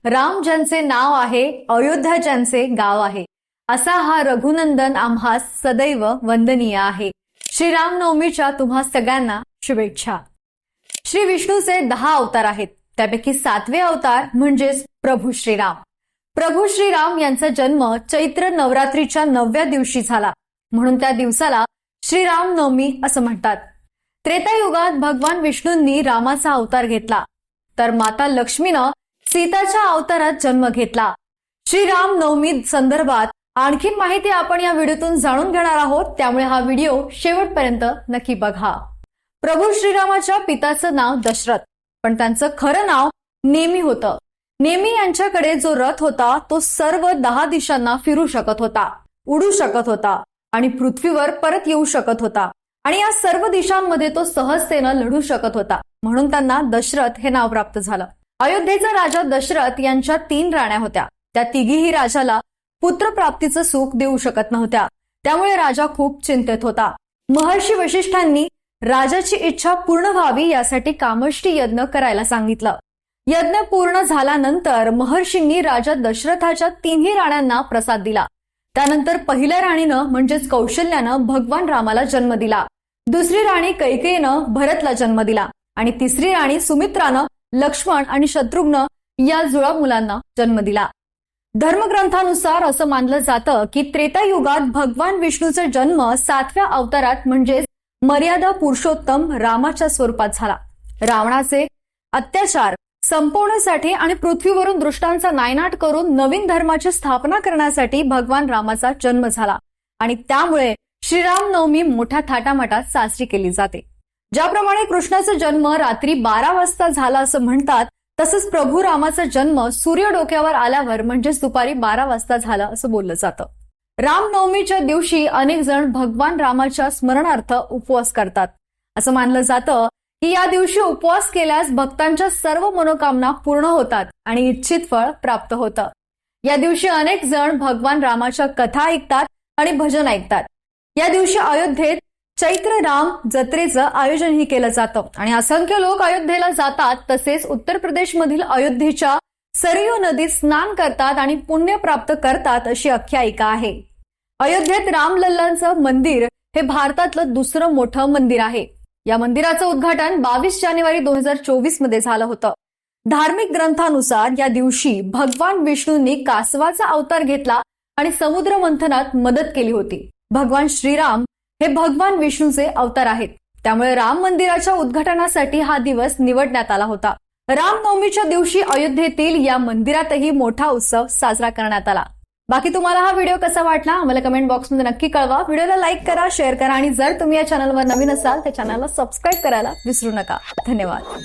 राम ज्यांचे नाव आहे, अयोध्या ज्यांचे गाव आहे, असा हा रघुनंदन आम्हा सदैव वंदनीय आहे। श्रीरामनवमीच्या तुम्हा सगळ्यांना शुभेच्छा। श्री विष्णूचे 10 अवतार आहेत, त्यापैकी 7वे अवतार म्हणजेच प्रभू श्रीराम। प्रभू श्रीराम यांचा जन्म चैत्र नवरात्रीच्या 9व्या दिवशी झाला, म्हणून त्या दिवसाला श्रीरामनवमी असं म्हणतात। त्रेतायुगात भगवान विष्णूंनी रामाचा अवतार घेतला, तर माता लक्ष्मीनं सीताच्या अवतारात जन्म घेतला। श्रीरामनवमी संदर्भात आणखी माहिती आपण या व्हिडिओतून जाणून घेणार आहोत, त्यामुळे हा व्हिडिओ शेवटपर्यंत नक्की बघा। प्रभू श्रीरामाच्या पिताचं नाव दशरथ, पण त्यांचं खरं नाव नेमी होतं। नेमी यांच्याकडे जो रथ होता तो सर्व 10 दिशांना फिरू शकत होता, उडू शकत होता आणि पृथ्वीवर परत येऊ शकत होता, आणि या सर्व दिशांमध्ये तो सहजतेनं लढू शकत होता, म्हणून त्यांना दशरथ हे नाव प्राप्त झालं। अयोध्येचा राजा दशरथ यांच्या 3 राण्या होत्या, त्या तिघीही राजाला पुत्रप्राप्तीचं सुख देऊ शकत नव्हत्या, त्यामुळे राजा खूप चिंतेत होता। महर्षी वशिष्ठांनी राजाची इच्छा पूर्ण व्हावी यासाठी कामष्टी यज्ञ करायला सांगितलं। यज्ञ पूर्ण झाल्यानंतर महर्षींनी राजा दशरथाच्या 3ही राण्यांना प्रसाद दिला। त्यानंतर पहिल्या राणीनं म्हणजेच कौशल्यानं भगवान रामाला जन्म दिला, दुसरी राणी कैकेयीनं भरतला जन्म दिला, आणि तिसरी राणी सुमित्रानं लक्ष्मण आणि शत्रुघ्न या जुळा मुलांना जन्म दिला। धर्मग्रंथानुसार असं मानलं जातं की त्रेतायुगात भगवान विष्णूचा जन्म 7व्या अवतारात म्हणजेच मर्यादा पुरुषोत्तम रामाच्या स्वरूपात झाला। रावणाचे अत्याचार संपवण्यासाठी आणि पृथ्वीवरून दुष्टांचा नायनाट करून नवीन धर्माची स्थापना करण्यासाठी भगवान रामाचा जन्म झाला, आणि त्यामुळे श्रीरामनवमी मोठ्या थाटामाटात साजरी केली जाते। ज्याप्रमाणे कृष्णाचा जन्म रात्री 12 वाजता झाला असं म्हणतात, तसंच प्रभू रामाचा जन्म सूर्य डोक्यावर आल्यावर म्हणजेच दुपारी 12 वाजता झाला असं बोललं जातं। रामनवमीच्या दिवशी अनेक जण भगवान रामाच्या स्मरणार्थ उपवास करतात। असं मानलं जातं की या दिवशी उपवास केल्यास भक्तांच्या सर्व मनोकामना पूर्ण होतात आणि इच्छित फळ प्राप्त होतं। या दिवशी अनेक जण भगवान रामाच्या कथा ऐकतात आणि भजन ऐकतात। या दिवशी अयोध्येत चैत्र राम जत्रेचं आयोजनही केलं जातं आणि असंख्य लोक अयोध्येला जातात। तसेच उत्तर प्रदेशमधील अयोध्येच्या सरयू नदीत स्नान करतात आणि पुण्य प्राप्त करतात अशी आख्यायिका आहे। अयोध्येत रामलल्लांचं मंदिर हे भारतातलं दुसरं मोठं मंदिर आहे। या मंदिराचं उद्घाटन 22 जानेवारी 2024 मध्ये झालं होतं। धार्मिक ग्रंथानुसार या दिवशी भगवान विष्णूंनी कासवाचा अवतार घेतला आणि समुद्र मंथनात मदत केली होती। भगवान श्रीराम हे भगवान विष्णूचे अवतार आहेत, त्यामुळे राम मंदिराच्या उद्घाटनासाठी हा दिवस निवडण्यात आला होता। रामनवमीच्या दिवशी अयोध्येतील या मंदिरातही मोठा उत्सव साजरा करण्यात आला। बाकी तुम्हाला हा व्हिडिओ कसा वाटला आम्हाला कमेंट बॉक्समध्ये नक्की कळवा। व्हिडिओला लाईक करा, शेअर करा, आणि जर तुम्ही या चॅनलवर नवीन असाल तर चॅनलला सबस्क्राईब करायला विसरू नका। धन्यवाद।